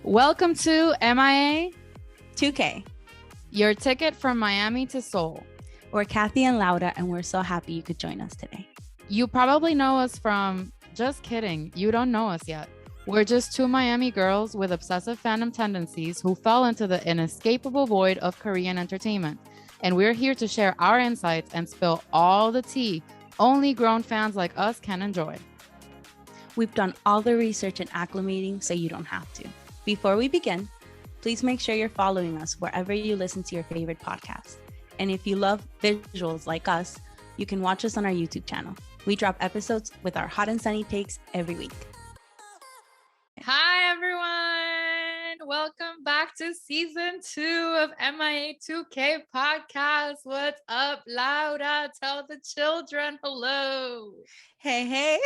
Welcome to MIA2K, your ticket from Miami to Seoul. We're Kathy and Laura, and we're so happy you could join us today. You probably know us from, just kidding, you don't know us yet. We're just two Miami girls with obsessive fandom tendencies who fell into the inescapable void of Korean entertainment. And we're here to share our insights and spill all the tea only grown fans like us can enjoy. We've done all the research and acclimating so you don't have to. Before we begin, please make sure you're following us wherever you listen to your favorite podcast. And if you love visuals like us, you can watch us on our YouTube channel. We drop episodes with our hot and sunny takes every week. Hi, everyone. Welcome back to season 2 of MIA2K Podcast. What's up, Laura? Tell the children hello. Hey.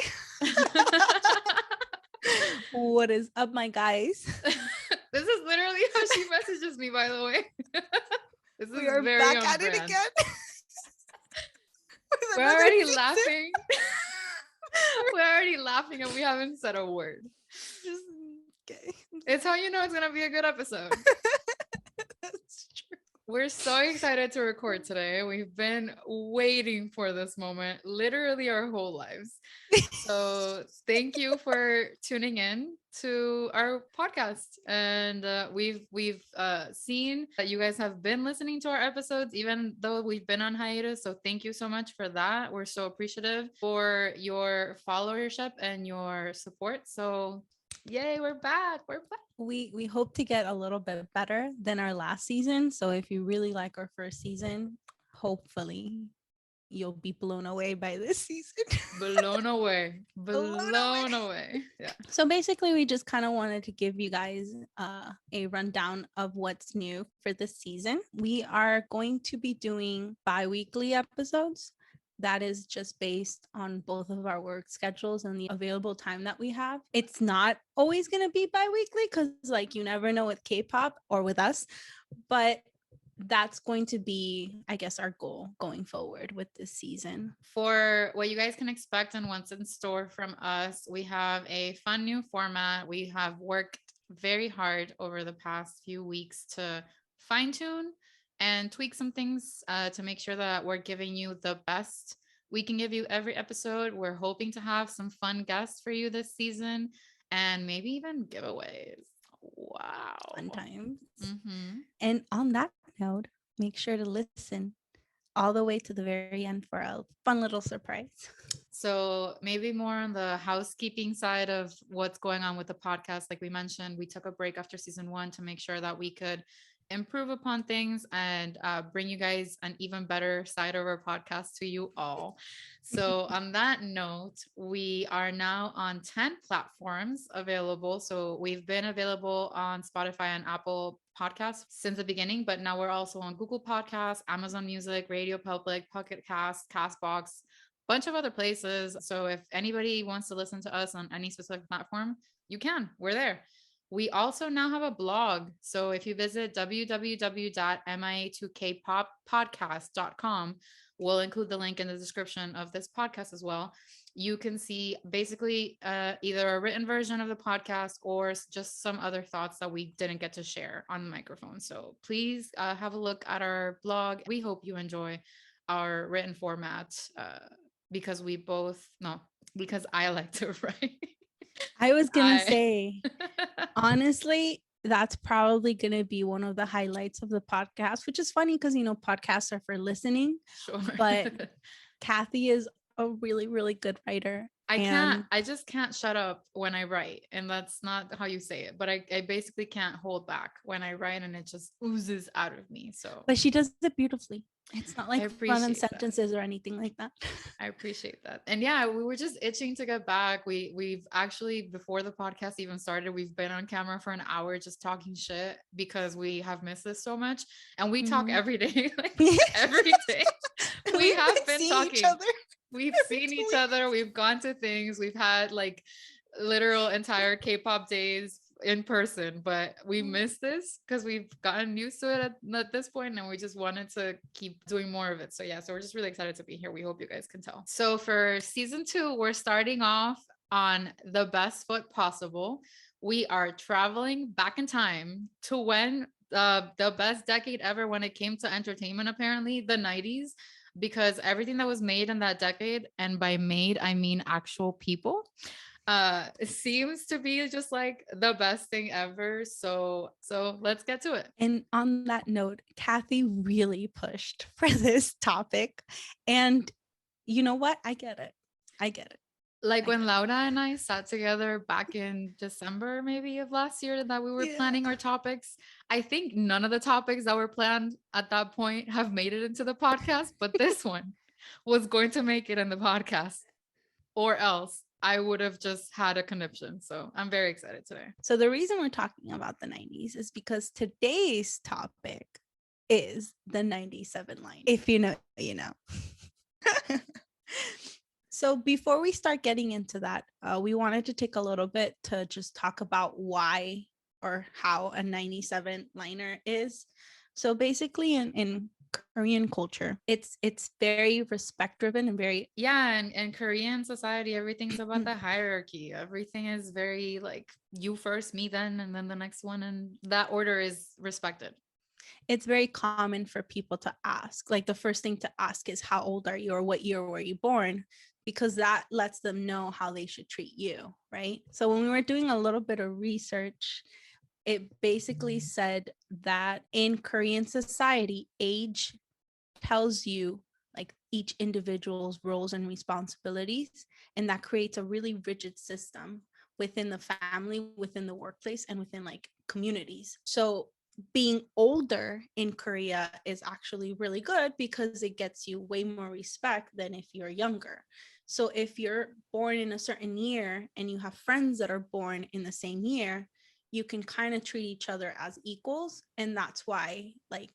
What is up, my guys? This is literally how she messages me, by the way. This is we are very back on at brand. it again. We're already laughing. We're already laughing and we haven't said a word. Okay. It's how you know it's going to be a good episode. That's true. We're so excited to record today. We've been waiting for this moment literally our whole lives. So thank you for tuning in to our podcast. And we've seen that you guys have been listening to our episodes, even though we've been on hiatus. So thank you so much for that. We're so appreciative for your followership and your support. So yay, we're back. We hope to get a little bit better than our last season. So if you really like our first season, hopefully you'll be blown away by this season. Blown away. Yeah. So basically, we just kind of wanted to give you guys a rundown of what's new for this season. We are going to be doing bi-weekly episodes. That is just based on both of our work schedules and the available time that we have. It's not always going to be bi-weekly because you never know with K-pop or with us, but that's going to be, I guess, our goal going forward with this season. For what you guys can expect and what's in store from us, we have a fun new format. We have worked very hard over the past few weeks to fine-tune and tweak some things to make sure that we're giving you the best we can give you every episode. We're hoping to have some fun guests for you this season and maybe even giveaways. Wow. Fun times. Mm-hmm. And on that note, make sure to listen all the way to the very end for a fun little surprise. So maybe more on the housekeeping side of what's going on with the podcast. Like we mentioned, we took a break after season 1 to make sure that we could improve upon things and bring you guys an even better side of our podcast to you all. So on that note, we are now on 10 platforms available. So we've been available on Spotify and Apple Podcasts since the beginning, but now we're also on Google Podcasts, Amazon Music, Radio Public, Pocket Cast, Castbox, bunch of other places. So if anybody wants to listen to us on any specific platform, you can. We're there. We also now have a blog. So if you visit www.mia2kpodcast.com, we'll include the link in the description of this podcast as well. You can see basically either a written version of the podcast or just some other thoughts that we didn't get to share on the microphone. So please have a look at our blog. We hope you enjoy our written format because I like to write. I was going to say, honestly, that's probably going to be one of the highlights of the podcast, which is funny because, podcasts are for listening. Sure. But Kathy is a really, really good writer. I just can't shut up when I write. And that's not how you say it. But I basically can't hold back when I write and it just oozes out of me. But she does it beautifully. It's not like run-on sentences that. Or anything like that. I appreciate that. And yeah, we were just itching to get back. We've actually, before the podcast even started, we've been on camera for an hour just talking shit because we have missed this so much. And we talk every day, every day. We have been talking. We've seen each other. We've gone to things. We've had literal entire K-pop days in person, but we missed this because we've gotten used to it at this point and we just wanted to keep doing more of it. So we're just really excited to be here. We hope you guys can tell. So for season 2, we're starting off on the best foot possible. We are traveling back in time to when the best decade ever when it came to entertainment, apparently, the 90s, because everything that was made in that decade, and by made, I mean actual people, seems to be just like the best thing ever. So let's get to it. And on that note, Kathy really pushed for this topic. And you know what? I get it. I get it. Like I when get it. Laura and I sat together back in December, maybe of last year, that we were Yeah. planning our topics. I think none of the topics that were planned at that point have made it into the podcast, but this one was going to make it in the podcast, or else I would have just had a conniption. So I'm very excited today. So the reason we're talking about the 90s is because today's topic is the 97 line. If you know, you know. So before we start getting into that, we wanted to take a little bit to just talk about why or how a 97 liner is. So basically in Korean culture, it's very respect driven and very Yeah, and in Korean society, everything's about the hierarchy. Everything is very like you first, me then, and then the next one, and that order is respected. it's very common for people to ask. Like the first thing to ask is how old are you or what year were you born? Because that lets them know how they should treat you, right? So when we were doing a little bit of research, it basically said that in Korean society, age tells you like each individual's roles and responsibilities, and that creates a really rigid system within the family, within the workplace, and within like communities. So being older in Korea is actually really good because it gets you way more respect than if you're younger. So if you're born in a certain year and you have friends that are born in the same year, you can kind of treat each other as equals. And that's why like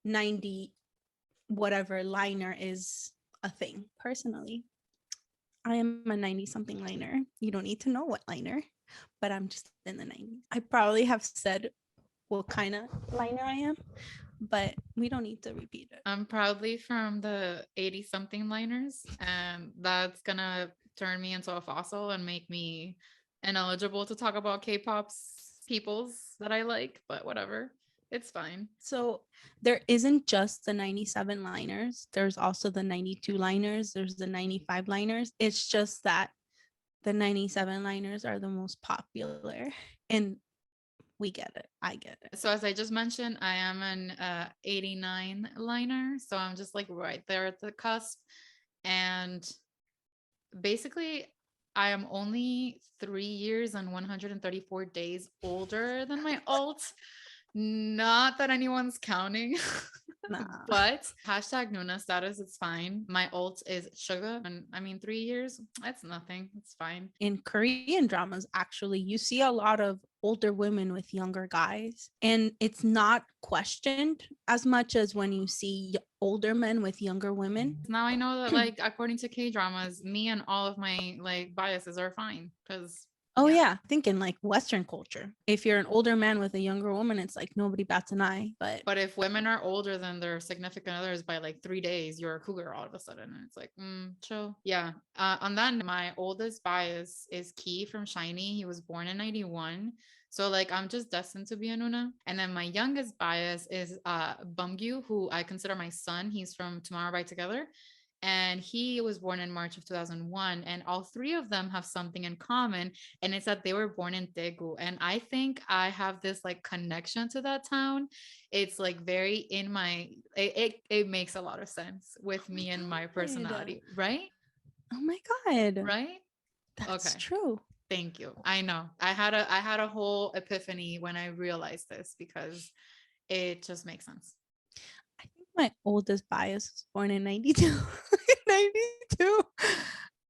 90 whatever liner is a thing. Personally, I am a 90 something liner. You don't need to know what liner, but I'm just in the 90s. I probably have said what kind of liner I am, but we don't need to repeat it. I'm proudly from the 80 something liners, and that's gonna turn me into a fossil and make me ineligible to talk about K-pop's peoples that I like, but whatever. It's fine. So there isn't just the 97 liners. There's also the 92 liners. There's the 95 liners. It's just that the 97 liners are the most popular. And we get it. I get it. So as I just mentioned, I am an 89 liner. So I'm just like right there at the cusp. And basically, I am only 3 years and 134 days older than my alt. Not that anyone's counting, Nah. but hashtag Nuna status, it's fine. My alt is sugar. And I mean, 3 years, that's nothing. It's fine. In Korean dramas, actually, you see a lot of older women with younger guys, and it's not questioned as much as when you see older men with younger women. Now I know that, like, according to K dramas, me and all of my like biases are fine because. Oh yeah, think in like Western culture, if you're an older man with a younger woman, it's like nobody bats an eye. But if women are older than their significant others by like 3 days, you're a cougar all of a sudden, and it's like, chill. Yeah. On that, my oldest bias is Key from Shiny. He was born in 91. So like I'm just destined to be a Nuna. And then my youngest bias is Bumgyu, who I consider my son. He's from Tomorrow by Together. And he was born in March of 2001. And all three of them have something in common. And it's that they were born in Daegu. And I think I have this like connection to that town. It's like very in my, it makes a lot of sense with me and my personality, right? Oh my God. Right? That's true. Thank you. I know. I had a whole epiphany when I realized this because it just makes sense. I think my oldest bias was born in 92. 92.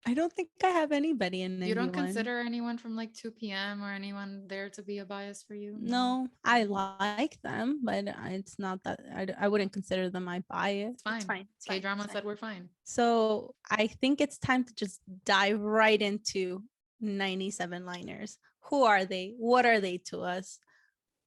I don't think I have anybody in 91. You don't consider anyone from like 2 p.m. or anyone there to be a bias for you? No, I like them, but it's not that I wouldn't consider them my bias. It's fine. K-drama said we're fine. So I think it's time to just dive right into 97 liners. Who are they? What are they to us?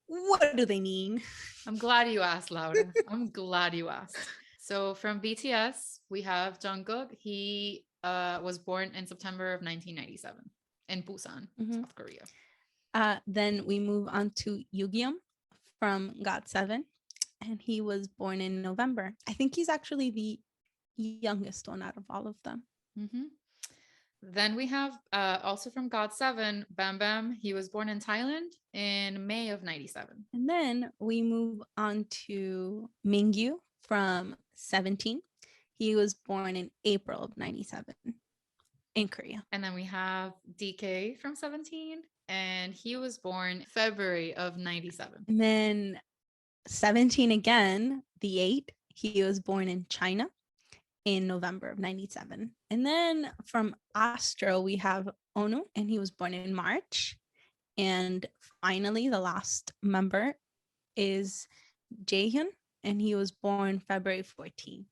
What do they mean? I'm glad you asked, Laura. I'm glad you asked. So from BTS, we have Jungkook. He was born in September of 1997 in Busan, Mhm. South Korea. Then we move on to Yugyeom from GOT7, and he was born in November. I think he's actually the youngest one out of all of them. Mm-hmm. Then we have also from GOT7, BamBam. He was born in Thailand in May of 97. And then we move on to Mingyu from 17. He was born in April of 97 in Korea. And then we have DK from 17, and he was born February of 97. And then 17 again, the 8, he was born in China in November of 97. And then from Astro, we have Eunwoo, and he was born in March. And finally, the last member is Jaehyun, and he was born February 14th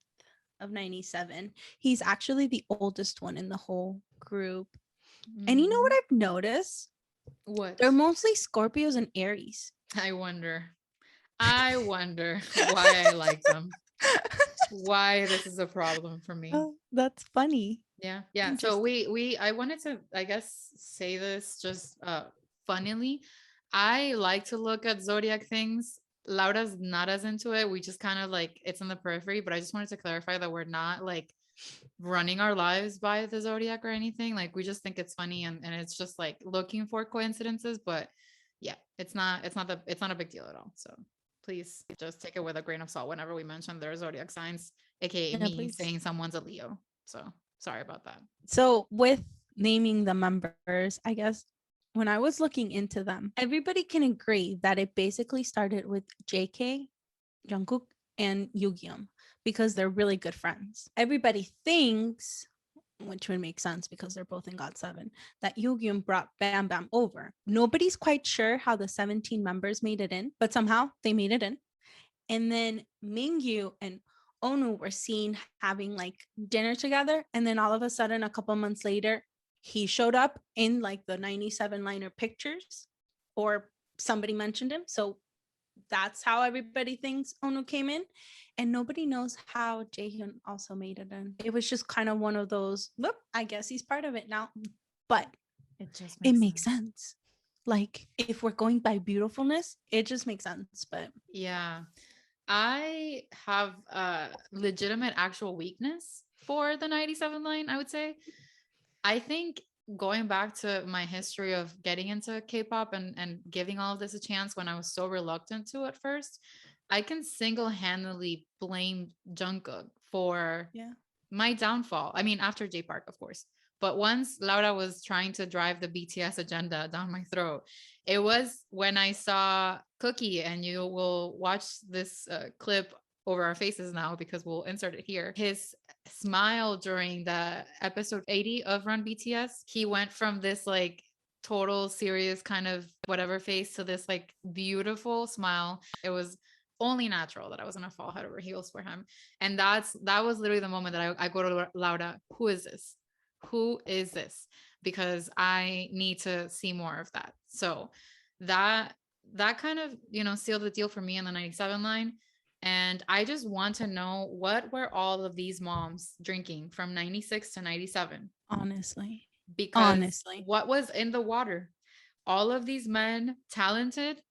of 97. He's actually the oldest one in the whole group. And you know what I've noticed? What? They're mostly Scorpios and Aries. I wonder why I like them. Why this is a problem for me. Oh, that's funny. Yeah. So I wanted to, I guess, say this just funnily. I like to look at zodiac things. Laura's not as into it. We just kind of like, it's in the periphery, but I just wanted to clarify that we're not like running our lives by the zodiac or anything. Like, we just think it's funny, and it's just like looking for coincidences. But yeah, it's not a big deal at all. So please just take it with a grain of salt whenever we mention their zodiac signs, aka me saying someone's a Leo. So sorry about that. So with naming the members, I guess when I was looking into them, everybody can agree that it basically started with JK, Jungkook, and Yugyeom because they're really good friends. Everybody thinks, which would make sense because they're both in GOT7, that Yugyeom brought BamBam over. Nobody's quite sure how the 17 members made it in, but somehow they made it in. And then Mingyu and Eunwoo were seen having like dinner together. And then all of a sudden, a couple months later, he showed up in like the 97 liner pictures, or somebody mentioned him. So that's how everybody thinks Eunwoo came in. And nobody knows how Jaehyun also made it in. It was just kind of one of those, whoop, I guess he's part of it now. But it makes sense. Like, if we're going by beautifulness, it just makes sense. But yeah, I have a legitimate actual weakness for the 97 line, I would say. I think going back to my history of getting into K-pop and giving all of this a chance when I was so reluctant to at first, I can single-handedly blame Jungkook for my downfall. I mean, after J Park, of course. But once Laura was trying to drive the BTS agenda down my throat, it was when I saw Cookie, and you will watch this clip over our faces now because we'll insert it here. His smile during the episode 80 of Run BTS, he went from this like total serious kind of whatever face to this like beautiful smile. It was only natural that I was gonna fall head over heels for him. And that was literally the moment that I go to Laura, who is this? Who is this? Because I need to see more of that. So that kind of, sealed the deal for me in the 97 line. And I just want to know, what were all of these moms drinking from 96 to 97? Honestly. Because what was in the water? All of these men, talented,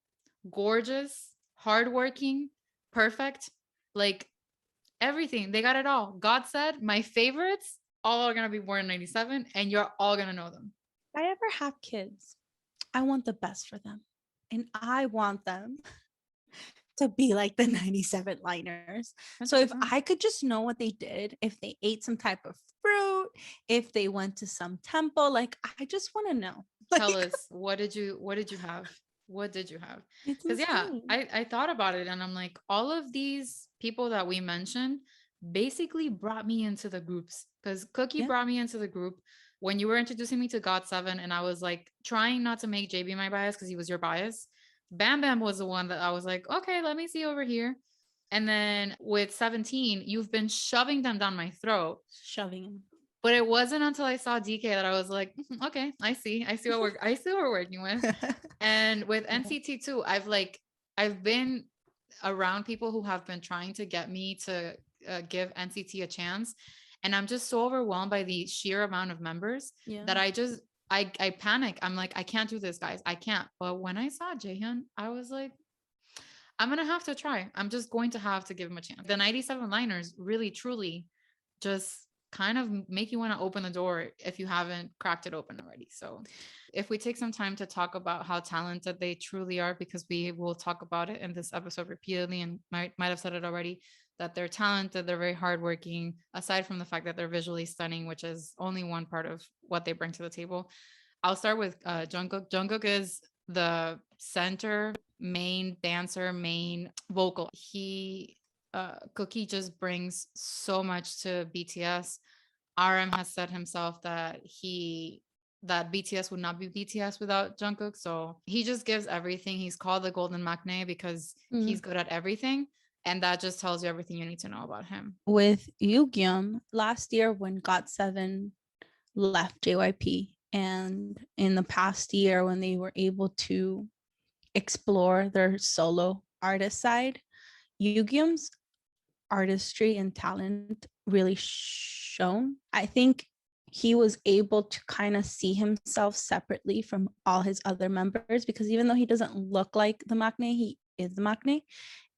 gorgeous, hardworking, perfect, like everything. They got it all. God said, my favorites all are going to be born in 97, and you're all going to know them. If I ever have kids, I want the best for them. And I want them to be like the 97 liners. 100%. So if I could just know what they did, if they ate some type of fruit, if they went to some temple, like, I just want to know. Tell us, what did you have? What did you have? Because I thought about it, and I'm like, all of these people that we mentioned basically brought me into the groups, because Cookie brought me into the group when you were introducing me to GOT7, and I was like trying not to make JB my bias because he was your bias. BamBam was the one that I was like, okay, let me see over here. And then with 17, you've been shoving them down my throat. Shoving them. But it wasn't until I saw DK that I was like, okay, I see what we're working with. And with NCT too, I've been around people who have been trying to get me to give NCT a chance. And I'm just so overwhelmed by the sheer amount of members that I panic. I'm like, I can't do this, guys. I can't. But when I saw Jaehyun, I was like, I'm gonna have to try. I'm just going to have to give him a chance. The 97 liners really truly just kind of make you want to open the door if you haven't cracked it open already. So if we take some time to talk about how talented they truly are, because we will talk about it in this episode repeatedly and might have said it already, that they're talented, they're very hardworking, aside from the fact that they're visually stunning, which is only one part of what they bring to the table. I'll start with Jungkook. Jungkook is the center, main dancer, main vocal. Cookie just brings so much to BTS. RM has said himself that BTS would not be BTS without Jungkook. So he just gives everything. He's called the Golden Maknae because he's good at everything. And that just tells you everything you need to know about him. With Yugyeom, last year when GOT7 left JYP, and in the past year when they were able to explore their solo artist side, Yugyeom's artistry and talent really shown. I think he was able to kind of see himself separately from all his other members, because even though he doesn't look like the Maknae, he is the Maknae.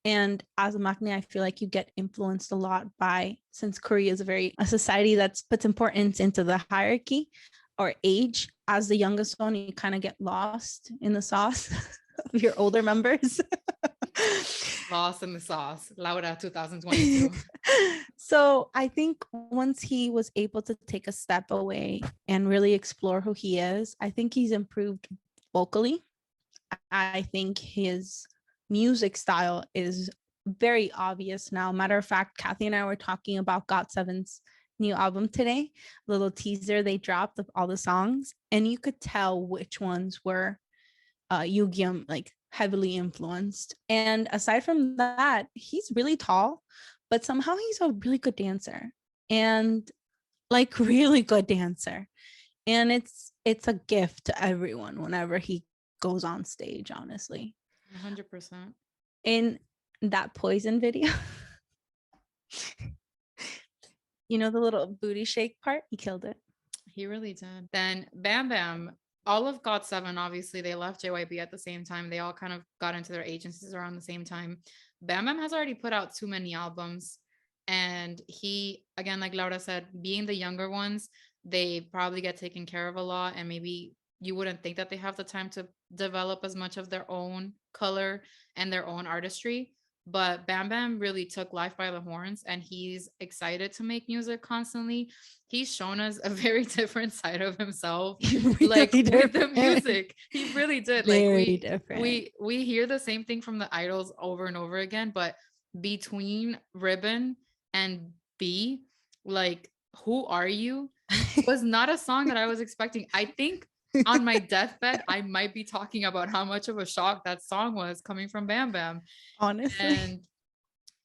And as a Maknae, I feel like you get influenced a lot by, since Korea is a society that puts importance into the hierarchy or age. As the youngest one, you kind of get lost in the sauce of your older members. Lost in the sauce, Laura 2022. So I think once he was able to take a step away and really explore who he is, I think he's improved vocally. I think his music style is very obvious now. Matter of fact, Kathy and I were talking about GOT7's new album today, little teaser they dropped of all the songs, and you could tell which ones were Yugyeom like heavily influenced. And aside from that, he's really tall, but somehow he's a really good dancer, and like really good dancer. And it's a gift to everyone whenever he goes on stage, honestly. 100%. In that Poison video, you know, the little booty shake part, he killed it. He really did. Then BamBam, all of GOT7, obviously they left JYP at the same time. They all kind of got into their agencies around the same time. BamBam has already put out too many albums. And he, again, like Laura said, being the younger ones, they probably get taken care of a lot. And maybe you wouldn't think that they have the time to develop as much of their own color and their own artistry. But BamBam really took life by the horns, and he's excited to make music constantly. He's shown us a very different side of himself, really like with the music. He really did. Very like we hear the same thing from the idols over and over again, but between Ribbon and B, like Who Are You was not a song that I was expecting. I think on my deathbed, I might be talking about how much of a shock that song was coming from BamBam. Honestly. And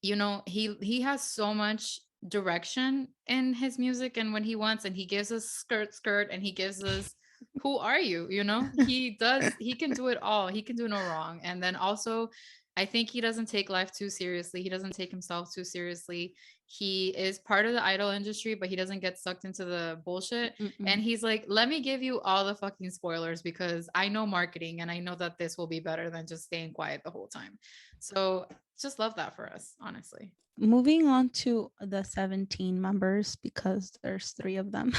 you know, he has so much direction in his music and when he wants, and he gives us skirt and he gives us Who Are You? You know, he can do it all. He can do no wrong. And then also, I think he doesn't take life too seriously. He doesn't take himself too seriously. He is part of the idol industry, but he doesn't get sucked into the bullshit. And he's like, let me give you all the fucking spoilers because I know marketing and I know that this will be better than just staying quiet the whole time. So just love that for us, honestly. Moving on to the 17 members, because there's 3 of them.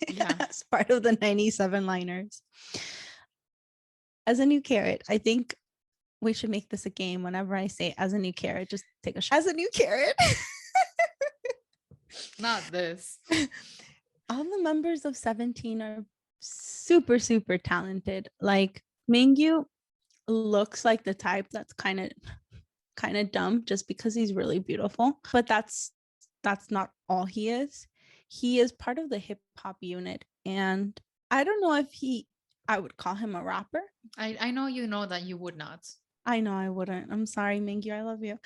Yeah. As part of the 97 liners. As a new carrot, I think we should make this a game. Whenever I say as a new carrot, just take a shot. As a new carrot. Not this. All the members of 17 are super, super talented. Like Mingyu looks like the type that's kind of dumb just because he's really beautiful. But that's not all he is. He is part of the hip hop unit. And I don't know if I would call him a rapper. I know you know that you would not. I know I wouldn't. I'm sorry, Mingyu. I love you.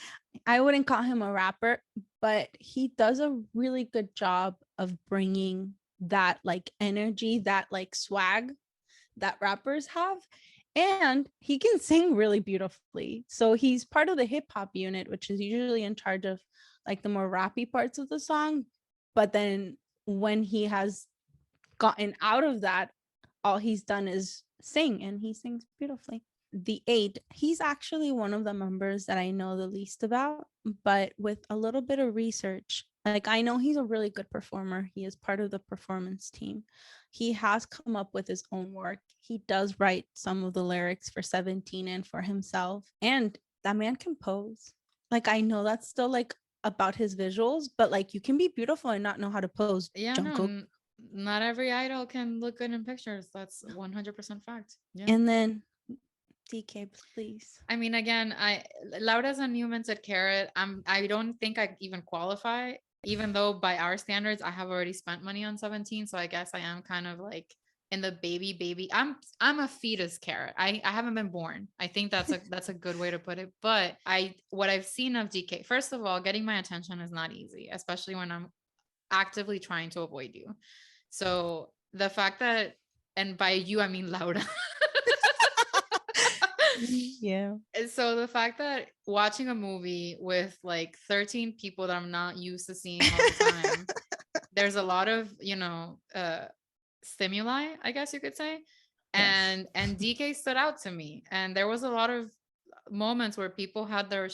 I wouldn't call him a rapper, but he does a really good job of bringing that like energy, that like swag that rappers have. And he can sing really beautifully. So he's part of the hip hop unit, which is usually in charge of like the more rappy parts of the song. But then when he has gotten out of that, all he's done is sing, and he sings beautifully. The eight, he's actually one of the members that I know the least about, but with a little bit of research, like I know he's a really good performer. He is part of the performance team. He has come up with his own work. He does write some of the lyrics for 17 and for himself. And that man can pose. Like I know that's still like about his visuals, but like you can be beautiful and not know how to pose, Yeah, no, Jungkook. not every idol can look good in pictures. That's 100% fact. Yeah. And then DK, please. I mean, again, Laura's a new minted carrot. I don't think I even qualify, even though by our standards, I have already spent money on 17. So I guess I am kind of like in the baby. I'm a fetus carrot. I haven't been born. I think that's a good way to put it. But what I've seen of DK, first of all, getting my attention is not easy, especially when I'm actively trying to avoid you. So the fact that, and by you I mean Laura. Yeah. So the fact that watching a movie with like 13 people that I'm not used to seeing all the time, there's a lot of, stimuli, I guess you could say. Yes. And DK stood out to me. And there was a lot of moments where people had their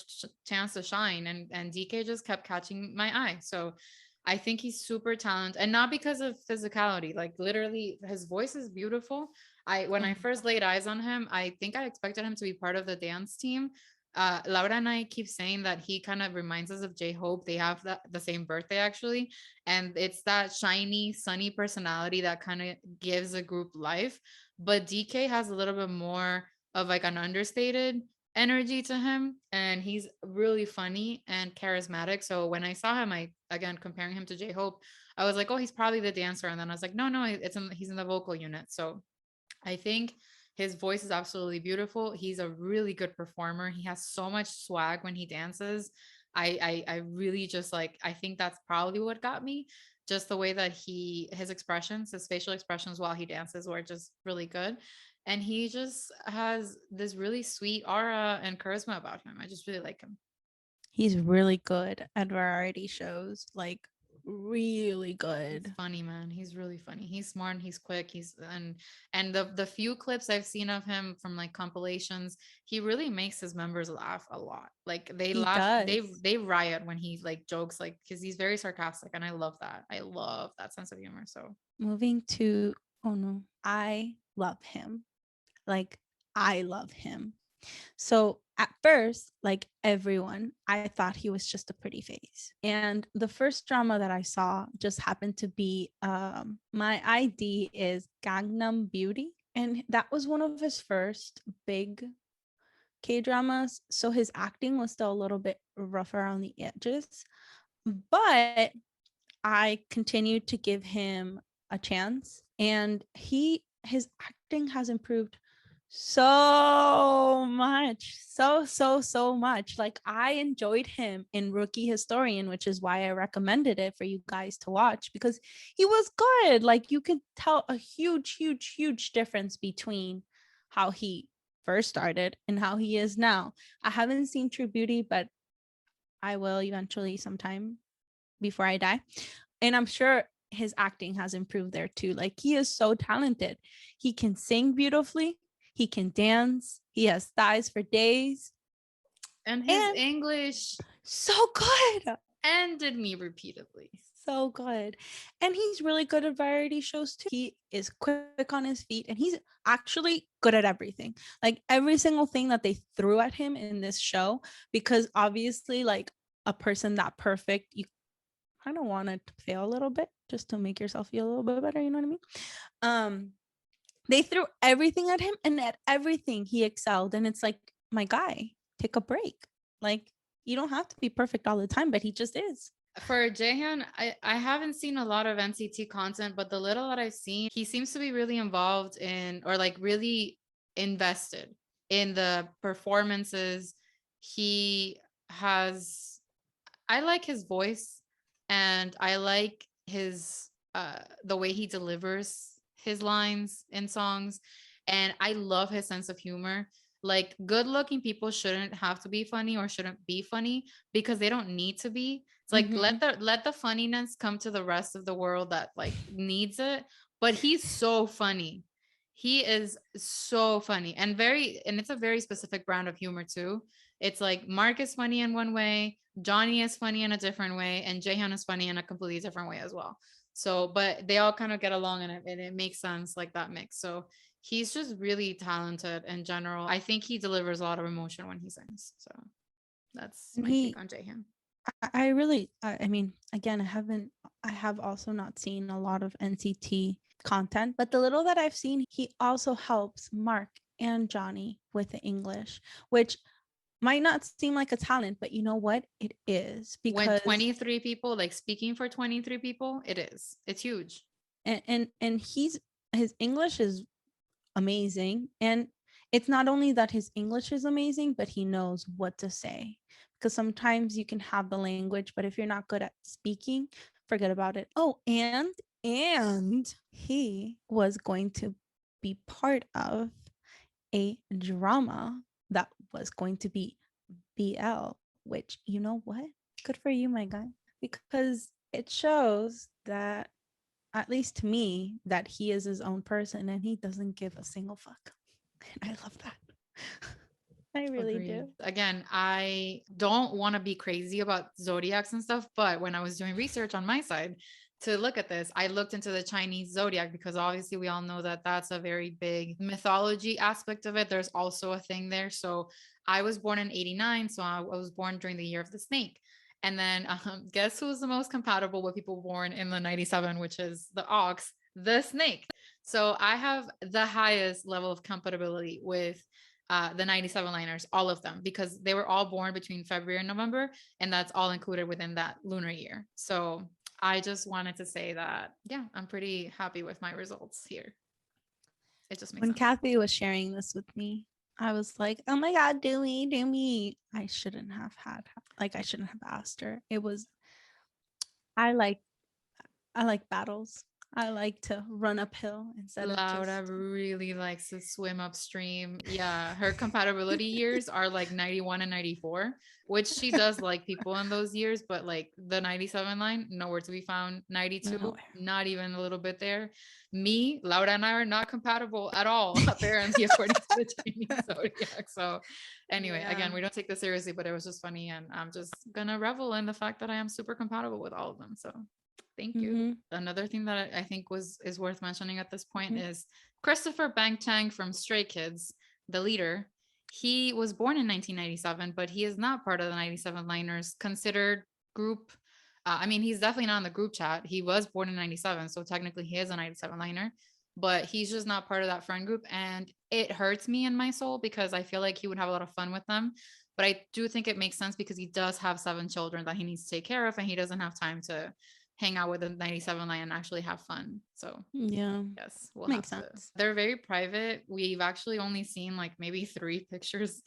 chance to shine, and DK just kept catching my eye. So I think he's super talented, and not because of physicality. Like literally, his voice is beautiful. When I first laid eyes on him, I think I expected him to be part of the dance team. Laura and I keep saying that he kind of reminds us of J-Hope. They have the same birthday actually, and it's that shiny, sunny personality that kind of gives a group life. But DK has a little bit more of like an understated energy to him, and he's really funny and charismatic. So when I saw him, I again comparing him to J-Hope, I was like, oh, he's probably the dancer, and then I was like, no, he's in the vocal unit. So I think his voice is absolutely beautiful. He's a really good performer. He has so much swag when he dances. I really just like, I think that's probably what got me. Just the way that his expressions, his facial expressions while he dances were just really good. And he just has this really sweet aura and charisma about him. I just really like him. He's really good at variety shows. Like really He's good. funny, man. He's really funny. He's smart and he's quick. And the few clips I've seen of him from like compilations, he really makes his members laugh a lot. Like they He laugh, does. they riot when he like jokes, like because he's very sarcastic, and I love that. I love that sense of humor. So Moving to, oh no, I love him. Like I love him. So at first, like everyone, I thought he was just a pretty face. And the first drama that I saw just happened to be My ID is Gangnam Beauty. And that was one of his first big K dramas. So his acting was still a little bit rough around the edges. But I continued to give him a chance. And his acting has improved so much, so much. Like I enjoyed him in Rookie Historian, which is why I recommended it for you guys to watch, because he was good. Like you could tell a huge difference between how he first started and how he is now. I haven't seen True Beauty, but I will eventually sometime before I die, and I'm sure his acting has improved there too. Like he is so talented. He can sing beautifully. He can dance. He has thighs for days. and his And English so good. ended me repeatedly. So good. And he's really good at variety shows too. He is quick on his feet, and he's actually good at everything. Like every single thing that they threw at him in this show, because obviously like a person that perfect, you kind of want it to fail a little bit just to make yourself feel a little bit better, you know what I mean? They threw everything at him, and at everything he excelled. And it's like, my guy, take a break. Like you don't have to be perfect all the time, but he just is. For Jaehyun, I haven't seen a lot of NCT content, but the little that I've seen, he seems to be really involved in, or like really invested in the performances. He has, I like his voice, and I like his the way he delivers his lines in songs, and I love his sense of humor. Like good looking people shouldn't have to be funny or shouldn't be funny because they don't need to be. It's like Mhm. let the funniness come to the rest of the world that like needs it. But he's so funny. He is so funny and it's a very specific brand of humor too. It's like Mark is funny in one way, Johnny is funny in a different way, and Jaehyun is funny in a completely different way as well. So, but they all kind of get along and it makes sense like that mix. So he's just really talented in general. I think he delivers a lot of emotion when he sings. So that's And my take on Jaehyun. I really, I mean, again, I have also not seen a lot of NCT content, but the little that I've seen, he also helps Mark and Johnny with the English, which might not seem like a talent, but you know what? It is When because 23 people, like speaking for 23 people, it is. It's huge. and his English is amazing. And it's not only that his English is amazing, but he knows what to say. Because sometimes you can have the language, but if you're not good at speaking, forget about it. Oh, and he was going to be part of a drama that was going to be BL, which you know what? Good for you, my guy. Because it shows that at least to me, that he is his own person and he doesn't give a single fuck. And I love that. I really Agreed. do. Again, I don't want to be crazy about zodiacs and stuff, but when I was doing research on my side to look at this, I looked into the Chinese zodiac because obviously we all know that that's a very big mythology aspect of it. There's also a thing there. So I was born in 89, so I was born during the year of the snake. And then guess who's the most compatible with people born in the 97, which is the ox, the snake. So I have the highest level of compatibility with the 97 liners, all of them, because they were all born between February and November, and that's all included within that lunar year. So I just wanted to say that, yeah, I'm pretty happy with my results here. It just makes When sense. Kathy was sharing this with me, I was like, oh my God, do me, do me. I shouldn't have asked her. I like, I like battles. I like to run uphill instead of Laura just, really likes to swim upstream. Yeah, her compatibility years are like 91 and 94, which she does like people in those years, but like the 97 line, nowhere to be found. 92, nowhere. not even a little bit there. Me, Laura, and I are not compatible at all, apparently, according to the Chinese zodiac. So, anyway, Yeah. again, we don't take this seriously, but it was just funny. And I'm just gonna revel in the fact that I am super compatible with all of them. So, thank you. Mm-hmm. Another thing that I think is worth mentioning at this point Mm-hmm. is Christopher Bangtan from Stray Kids, the leader. He was born in 1997, but he is not part of the 97 liners considered group. I mean, he's definitely not in the group chat. He was born in 97, so technically he is a 97 liner, but he's just not part of that friend group. And it hurts me in my soul because I feel like he would have a lot of fun with them. But I do think it makes sense because he does have 7 children that he needs to take care of, and he doesn't have time to hang out with a 97 line and actually have fun. So Yeah. yes, we'll have Makes to. sense. They're very private. We've actually only seen like maybe 3 pictures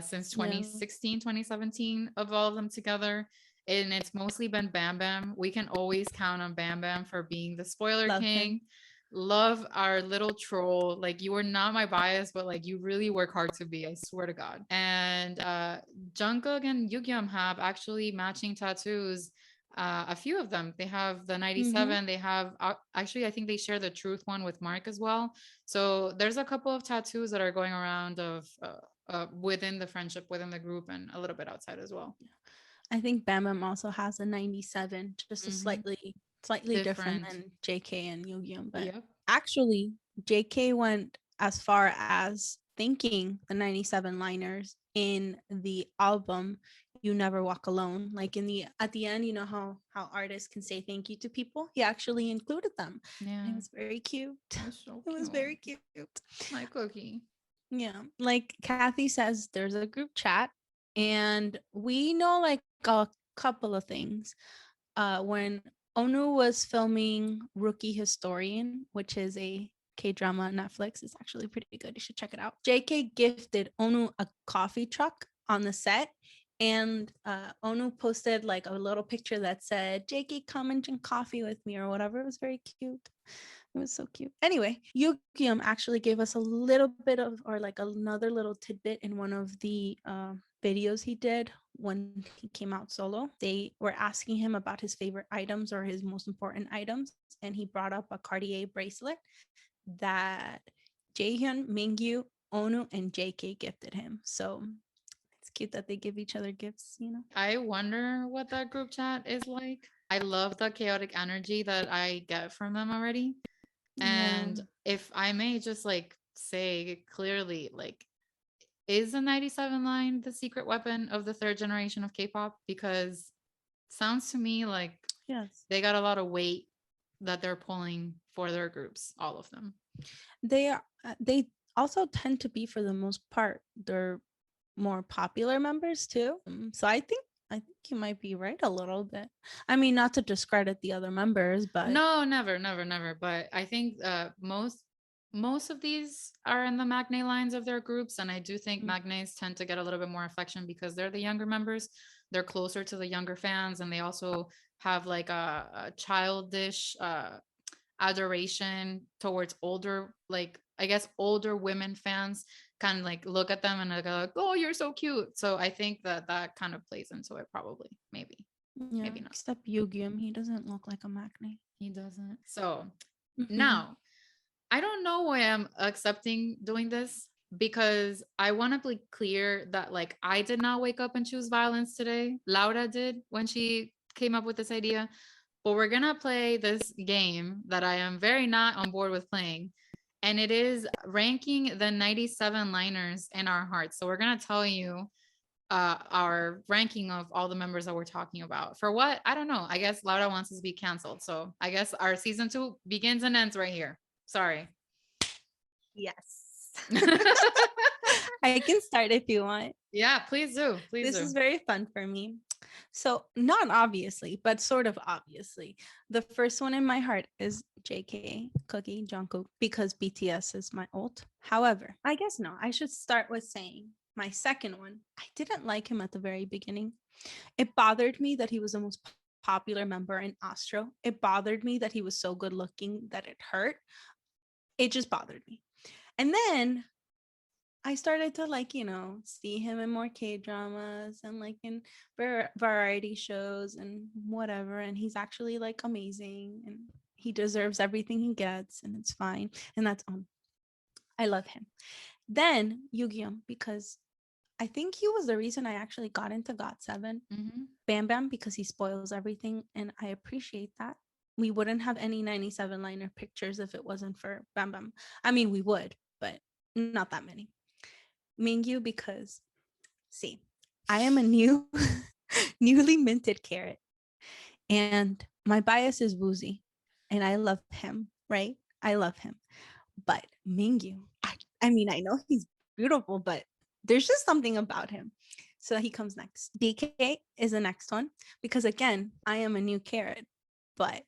since Yeah. 2016, 2017 of all of them together. And it's mostly been BamBam. We can always count on BamBam for being the spoiler Love king. him. Love our little troll. Like you are not my bias, but like you really work hard to be. I swear to God. And Jungkook and Yugyeom have actually matching tattoos, a few of them. They have the Mm-hmm. 97. They have actually, I think they share the truth one with Mark as well. So there's a couple of tattoos that are going around of within the friendship, within the group, and a little bit outside as well. I think BamBam also has a 97, just a Hmm. slightly different Different. than JK and Yugyeom. But Yep. actually, JK went as far as thanking the 97 liners in the album You Never Walk Alone. Like in the at the end, you know how artists can say thank you to people. He actually included them. And it Yeah. was very cute. That's so It was cute. very cute. My cookie. Yeah. Like Kathy says, there's a group chat, and we know like a couple of things. When Onu was filming Rookie Historian, which is a K drama on Netflix, it's actually pretty good. You should check it out. JK gifted Onu a coffee truck on the set. And Onu posted like a little picture that said, JK, come and drink coffee with me or whatever. It was very cute. It was so cute. Anyway, Yugyeom actually gave us a little bit of, or like another little tidbit in one of the videos he did when he came out solo. They were asking him about his favorite items or his most important items, and he brought up a Cartier bracelet that Jaehyun, Mingyu, Eunwoo, and JK gifted him. So it's cute that they give each other gifts, you know. I wonder what that group chat is like. I love the chaotic energy that I get from them already. And Yeah. if I may just like say clearly, like, is the 97 line the secret weapon of the third generation of K-pop? Because sounds to me like Yes. they got a lot of weight that they're pulling for their groups, all of them. They also tend to be, for the most part, they're more popular members too. So I think you might be right a little bit. I mean, not to discredit the other members, but No, never. But I think most of these are in the magne lines of their groups, and I do think magnes tend to get a little bit more affection because they're the younger members. They're closer to the younger fans, and they also have like a childish adoration towards older, like I guess older women fans kind of like look at them and they go like, oh, you're so cute. So I think that that kind of plays into it, probably, maybe yeah, maybe not. except Yugyeom, he doesn't look like a magne. He doesn't. So now I don't know why I'm accepting doing this, because I want to be clear that like I did not wake up and choose violence today. Laura did when she came up with this idea. But we're gonna play this game that I am very not on board with playing. And it is ranking the 97 liners in our hearts. So we're gonna tell you our ranking of all the members that we're talking about. For what? I don't know. I guess Laura wants us to be canceled. So I guess our season 2 begins and ends right here. Sorry. Yes. I can start if you want. Yeah, please do. Please This do. is very fun for me. So, not obviously, but sort of obviously, the first one in my heart is JK, Cookie, Jungkook, because BTS is my ult. However, I guess no, I should start with saying my second one. I didn't like him at the very beginning. It bothered me that he was the most popular member in Astro. It bothered me that he was so good looking that it hurt. It just bothered me. And then I started to like, see him in more K dramas and like in variety shows and whatever. And he's actually like amazing and he deserves everything he gets and it's fine. And that's I love him. Then Yugyeom, because I think he was the reason I actually got into GOT7. BamBam, because he spoils everything and I appreciate that. We wouldn't have any 97 liner pictures if it wasn't for BamBam. I mean, we would, but not that many. Mingyu, because see, I am a newly minted carrot and my bias is Woozy and I love him, right? I love him. But Mingyu, I mean, I know he's beautiful, but there's just something about him. So he comes next. DK is the next one because again, I am a new carrot, but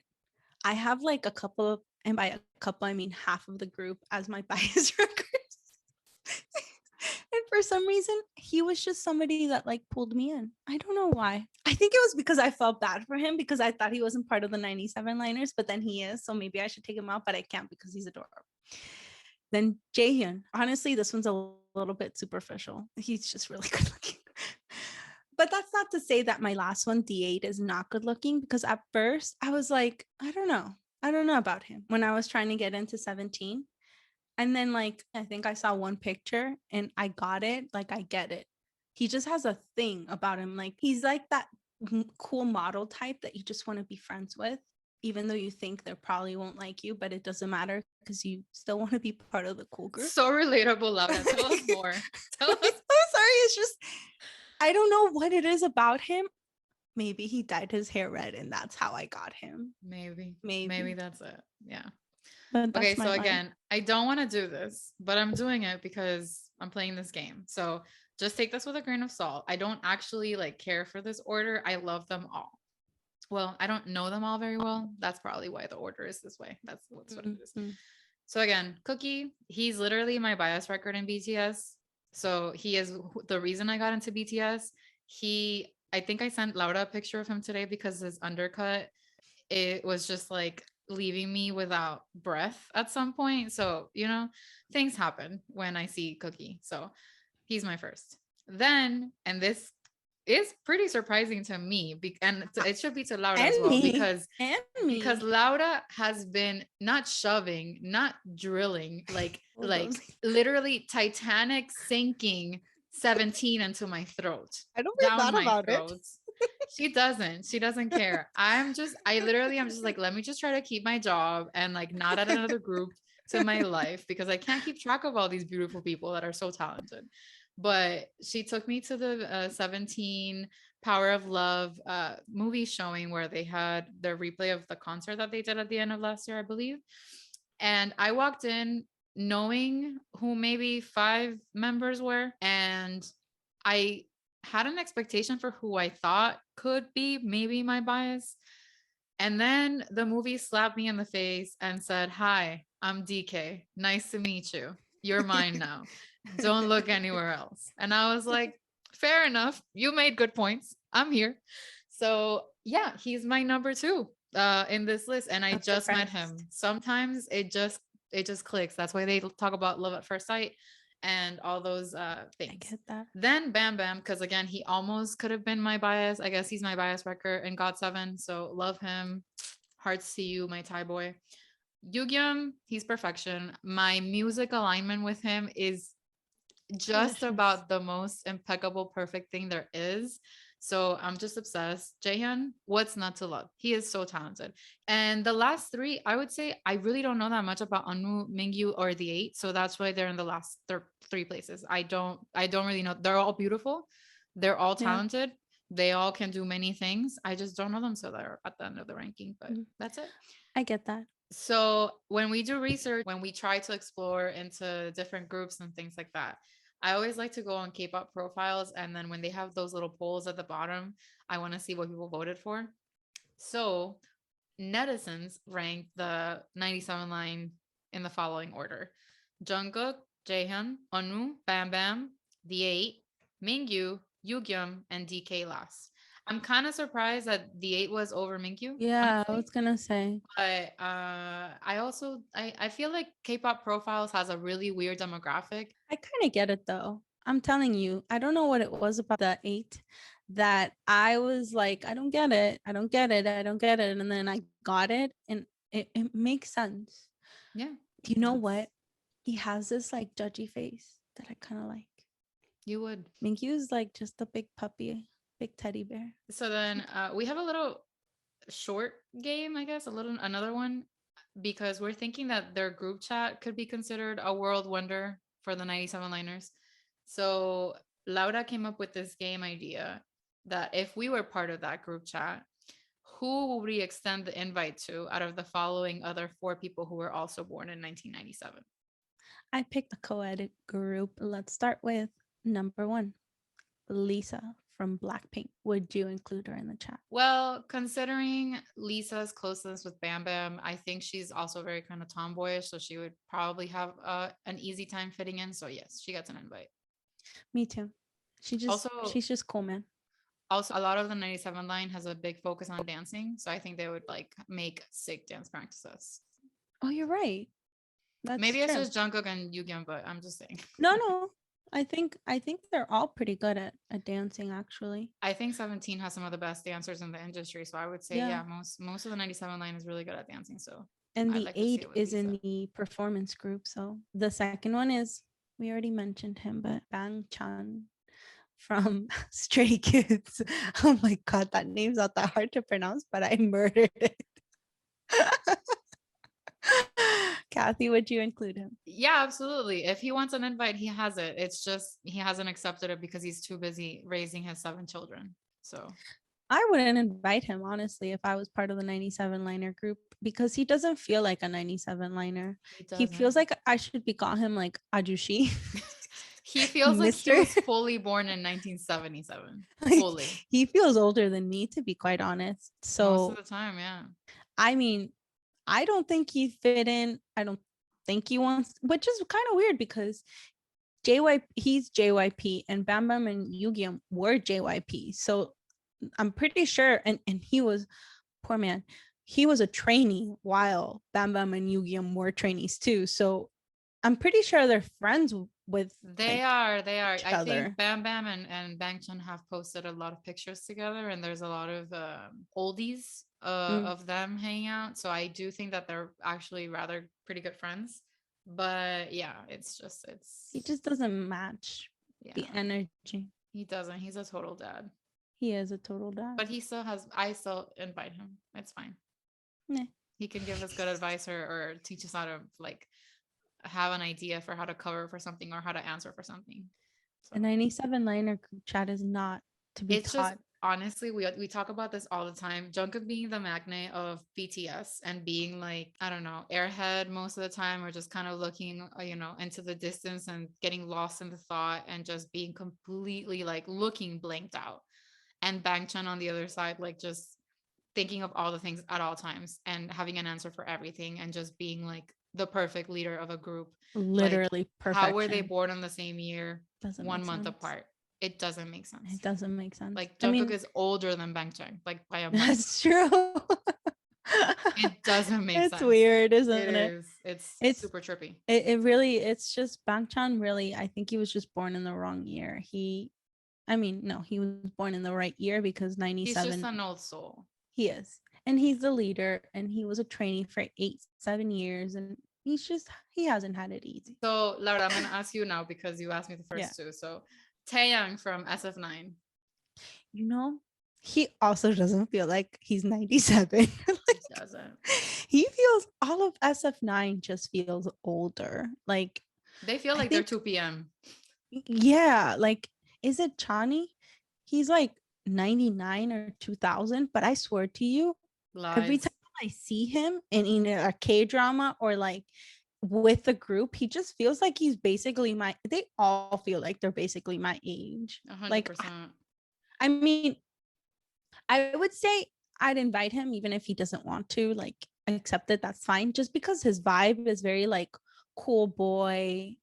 I have like a couple of, and by a couple, I mean half of the group as my bias records. And for some reason, he was just somebody that like pulled me in. I don't know why. I think it was because I felt bad for him because I thought he wasn't part of the 97 liners, but then he is. So maybe I should take him out, but I can't because he's adorable. Then Jaehyun. Honestly, this one's a little bit superficial. He's just really good looking. But that's not to say that my last one, D8, is not good looking because at first I was like, I don't know. I don't know about him when I was trying to get into 17. And then like, I think I saw one picture and I got it. Like, I get it. He just has a thing about him. Like, he's like that cool model type that you just want to be friends with, even though you think they probably won't like you, but it doesn't matter because you still want to be part of the cool group. So relatable, Laura. Tell us more. Tell us. I'm sorry. It's just, I don't know what it is about him. Maybe he dyed his hair red and that's how I got him. Maybe that's it. Yeah. Okay, so again, I don't want to do this, but I'm doing it because I'm playing this game. So just take this with a grain of salt. I don't actually like care for this order. I love them all. Well, I don't know them all very well. That's probably why the order is this way. That's what it is. So again, Cookie, he's literally my bias record in BTS. So he is the reason I got into BTS. I think I sent Laura a picture of him today because his undercut, it was just like leaving me without breath at some point. So, things happen when I see Cookie. So he's my first. Then, and this is pretty surprising to me, and it should be to Laura as And well, me. And because me. Laura has been not shoving, not drilling, like literally Titanic sinking 17 into my throat, I don't feel down bad my about it. throat. She doesn't care. I'm just like, let me just try to keep my job and like not add another group to my life, because I can't keep track of all these beautiful people that are so talented. But she took me to the 17 Power of Love movie showing, where they had the replay of the concert that they did at the end of last year, I believe. And I walked in knowing who maybe 5 members were, and I had an expectation for who I thought could be maybe my bias. And then the movie slapped me in the face and said, "Hi, I'm DK. Nice to meet you. You're mine now. Don't look anywhere else." And I was like, fair enough. You made good points. I'm here. So yeah, he's my number 2 in this list. And I just met him. Sometimes it just clicks. That's why they talk about love at first sight and all those things. I get that. Then BamBam, because again, he almost could have been my bias. I guess he's my bias wrecker in GOT7. So love him. Hearts to you, my Thai boy. Yugyeom, he's perfection. My music alignment with him is just about the most impeccable, perfect thing there is. So I'm just obsessed. Jaehyun, what's not to love? He is so talented. And the last 3, I would say I really don't know that much about Eunwoo, Mingyu, or the 8. So that's why they're in the last 3 places. I don't really know. They're all beautiful. They're all talented. They all can do many things. I just don't know them. So they're at the end of the ranking, but that's it. I get that. So when we do research, when we try to explore into different groups and things like that, I always like to go on K-pop profiles. And then when they have those little polls at the bottom, I want to see what people voted for. So netizens ranked the 97 line in the following order: Jungkook, Jaehyun, Eunwoo, BamBam, the 8, Mingyu, Yugyeom, and DK last. I'm kind of surprised that the 8 was over Mingyu. Yeah, honestly. I was gonna say. But I feel like K-pop profiles has a really weird demographic. I kind of get it though. I'm telling you, I don't know what it was about the 8 that I was like, I don't get it. I don't get it. I don't get it. And then I got it, and it makes sense. Yeah. You know what? He has this like judgy face that I kind of like. You would. Mingyu's like just a big puppy, big teddy bear. So then we have a little short game, I guess, another one, because we're thinking that their group chat could be considered a world wonder for the 97 liners. So Laura came up with this game idea that if we were part of that group chat, who would we extend the invite to out of the following other 4 people who were also born in 1997? I picked a co-ed group. Let's start with number 1, Lisa from Blackpink. Would you include her in the chat? Well, considering Lisa's closeness with BamBam, I think she's also very kind of tomboyish, so she would probably have an easy time fitting in. So yes, she gets an invite. Me too. She's just cool, man. Also, a lot of the 97 line has a big focus on dancing, so I think they would like make sick dance practices. Oh, you're right. Maybe it's just Jungkook and Yugyeom, but I'm just saying. No. I think they're all pretty good at dancing, actually. I think 17 has some of the best dancers in the industry, so I would say most of the 97 line is really good at dancing. So and the 8 is in the performance group. So the second one is, we already mentioned him, but Bangtan from Stray Kids. Oh my god, that name's not that hard to pronounce, but I murdered it. Kathy, would you include him? Yeah, absolutely. If he wants an invite, he has it. It's just he hasn't accepted it because he's too busy raising his 7 children. So I wouldn't invite him, honestly, if I was part of the 97 liner group, because he doesn't feel like a 97 liner. He feels like I should be calling him like Ajushi. He feels like he was fully born in 1977. Fully. He feels older than me, to be quite honest. So most of the time, yeah. I mean, I don't think he fit in. I don't think he wants, which is kind of weird because he's JYP, and BamBam and Yugyeom were JYP. So I'm pretty sure, and he was, poor man, he was a trainee while BamBam and Yugyeom were trainees too. So I'm pretty sure they're friends with They like are. They are. each I other. think Bam Bam and Bangtan have posted a lot of pictures together, and there's a lot of oldies Mm. of them hanging out. So I do think that they're actually rather pretty good friends. But yeah, it's just He it's just doesn't match yeah. the energy. He doesn't. He's a total dad. He is a total dad. But he still has. I still invite him. It's fine. Nah. He can give us good advice or teach us how to like have an idea for how to cover for something or how to answer for something. So A 97 liner group chat is not to be it's just taught. honestly we talk about this all the time. Jungkook being the magnet of BTS and being like, I don't know, airhead most of the time, or just kind of looking into the distance and getting lost in the thought and just being completely like looking blanked out. And Bangchan on the other side, like just thinking of all the things at all times and having an answer for everything and just being like the perfect leader of a group. Like, Literally how were they perfection. born in the same year, Doesn't one make month sense. apart? It doesn't make sense. It doesn't make sense. Like I Jungkook mean, is older than Bangtan, like by a month. that's true. It doesn't make It's sense. weird, It isn't it? is. It's It's super trippy. it really, it's just Bangchan really, I think he was just born in the wrong year. I mean, no, he was born in the right year because He's just 97 an old soul. he is. And he's the leader and he was a trainee for 7 years and he hasn't had it easy. So Laura, I'm gonna ask you now because you asked me the Yeah. first two. So Taeyang from SF9. You know, he also doesn't feel like he's 97. He doesn't. He feels all of SF9 just feels older. Like They feel I like they're think 2 p.m. yeah, like is it Chani? He's like 99 or 2000, but I swear to you, every time Lies. I see him in a K drama or like with the group, he just feels like he's basically they all feel like they're basically my age. Like 100%. I mean, I would say I'd invite him even if he doesn't want to, like accept it, that's fine. Just because his vibe is very like cool boy.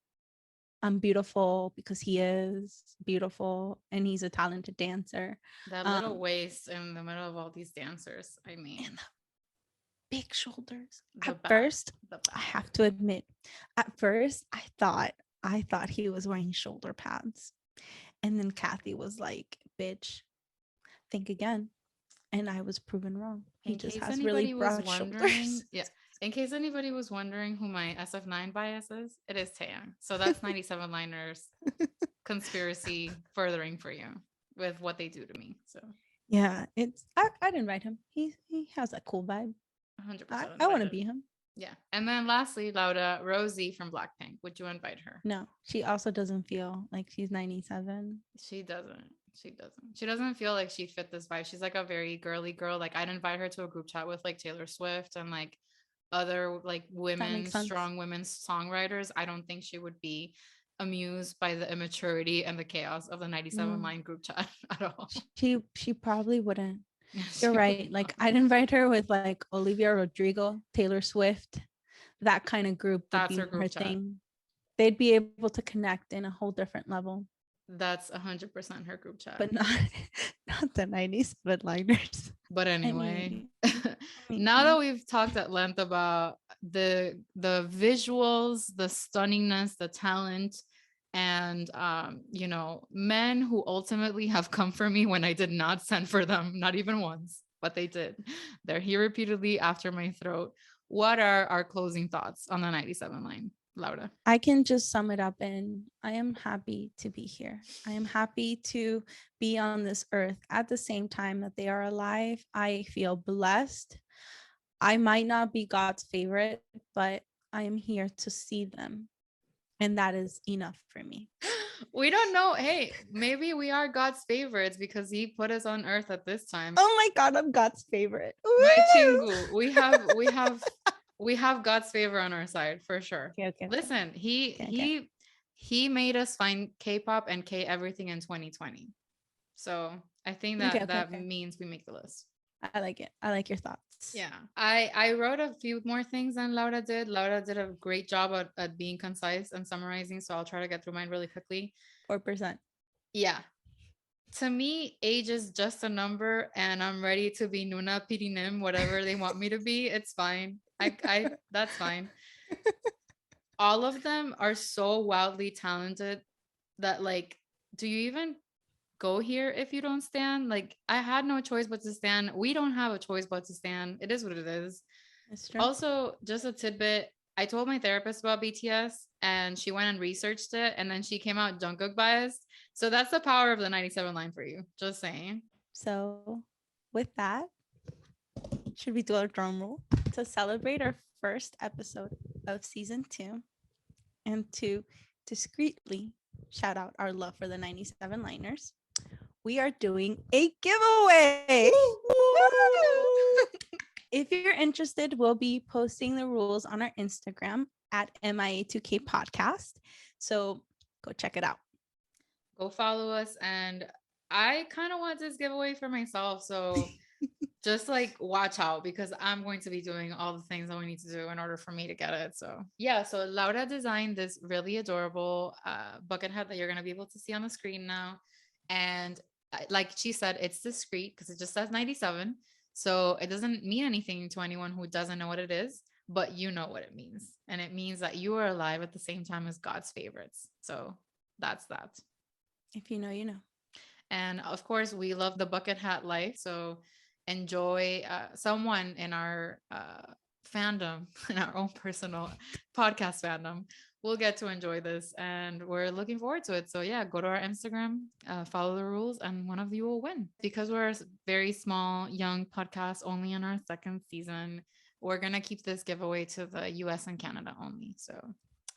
I'm beautiful because he is beautiful and he's a talented dancer. That little Um, waist in the middle of all these dancers. I mean, and the big shoulders. the At back, first, the I back. have to admit, at first I thought he was wearing shoulder pads. And then Kathy was like, bitch, think again. And I was proven wrong. He In just case has really anybody was broad wondering, shoulders. yeah. In case anybody was wondering who my SF9 bias is, it is Taeyang. So that's 97 liners conspiracy furthering for you with what they do to me. So Yeah, I'd invite him. He has that cool vibe. 100% I want to invited. be him. Yeah. And then lastly, Lauda, Rosie from Blackpink. Would you invite her? No, she also doesn't feel like she's 97. She doesn't. She doesn't. She doesn't feel like she'd fit this vibe. She's like a very girly girl. Like I'd invite her to a group chat with like Taylor Swift and like other like That women, makes sense. strong women songwriters. I don't think she would be amused by the immaturity and the chaos of the 97 No, line group chat at all. she probably wouldn't. She You're would right. Like not. I'd invite her with like Olivia Rodrigo, Taylor Swift. That kind of group would That's be her her group chat. thing. They'd be able to connect in a whole different level, That's 100% her group chat. but not not the 97 liners. But I anyway, mean, now that we've talked at length about the visuals, the stunningness, the talent, and men who ultimately have come for me when I did not send for them, not even once, but they did. They're here repeatedly after my throat. What are our closing thoughts on the 97 line, Laura? I can just sum it up in I am happy to be here. I am happy to be on this earth at the same time that they are alive. I feel blessed. I might not be God's favorite, but I am here to see them. And that is enough for me. We don't know. Hey, maybe we are God's favorites because he put us on earth at this time. Oh my God, I'm God's favorite. My Woo! chingu, we have God's favor on our side for sure. Okay. Listen, he made us find K-pop and K everything in 2020. So I think that means we make the list. I like it. I like your thoughts. Yeah. I wrote a few more things than Laura did. Laura did a great job at being concise and summarizing. So I'll try to get through mine really quickly. 4%. Yeah. To me, age is just a number, and I'm ready to be Nuna Pirinim, whatever they want me to be. It's fine. I that's fine. All of them are so wildly talented that, like, do you even go here if you don't stand? Like, I had no choice but to stand. We don't have a choice but to stand. It is what it is. That's true. Also, just a tidbit, I told my therapist about BTS and she went and researched it, and then she came out Jungkook biased. So that's the power of the 97 line for you. Just saying. So with that, should we do a drum roll to celebrate our first episode of season 2 and to discreetly shout out our love for the 97 liners? We are doing a giveaway. If you're interested, we'll be posting the rules on our Instagram at MIA2K Podcast. So go check it out. Go follow us. And I kind of want this giveaway for myself. So just like watch out, because I'm going to be doing all the things that we need to do in order for me to get it. So yeah, so Laura designed this really adorable bucket hat that you're going to be able to see on the screen now. And like she said, it's discreet because it just says 97. So it doesn't mean anything to anyone who doesn't know what it is, but you know what it means. And it means that you are alive at the same time as God's favorites. So that's that. If you know, you know. And of course, we love the bucket hat life. So enjoy someone in our fandom, in our own personal podcast fandom, we'll get to enjoy this, and we're looking forward to it. So yeah, go to our Instagram, follow the rules, and one of you will win. Because we're a very small, young podcast, only in our 2nd season, we're gonna keep this giveaway to the US and Canada only. So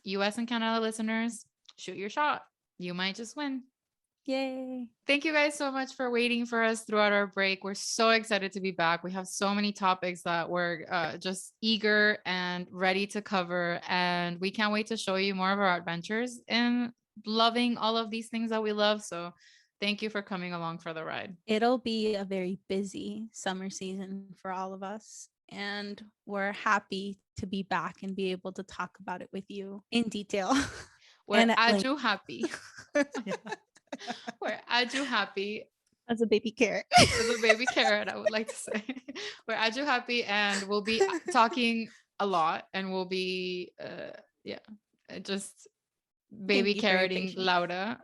US and Canada listeners, shoot your shot. You might just win. Yay. Thank you guys so much for waiting for us throughout our break. We're so excited to be back. We have so many topics that we're just eager and ready to cover. And we can't wait to show you more of our adventures in loving all of these things that we love. So thank you for coming along for the ride. It'll be a very busy summer season for all of us. And we're happy to be back and be able to talk about it with you in detail. We're aju happy. Yeah. We're aju happy. As a baby carrot. As a baby carrot, I would like to say. We're aju happy, and we'll be talking a lot, and we'll be just baby carroting Laura.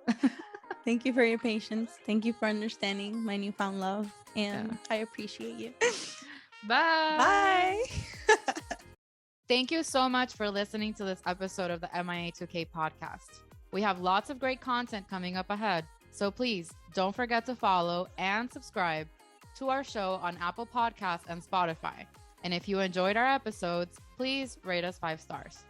Thank you for your patience. Thank you for understanding my newfound love, and I appreciate you. Bye. Thank you so much for listening to this episode of the MIA2K podcast. We have lots of great content coming up ahead, so please don't forget to follow and subscribe to our show on Apple Podcasts and Spotify. And if you enjoyed our episodes, please rate us 5 stars.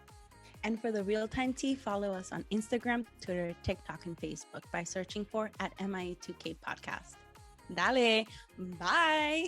And for the real-time tea, follow us on Instagram, Twitter, TikTok, and Facebook by searching for @MIA2K Podcast. Dale, bye.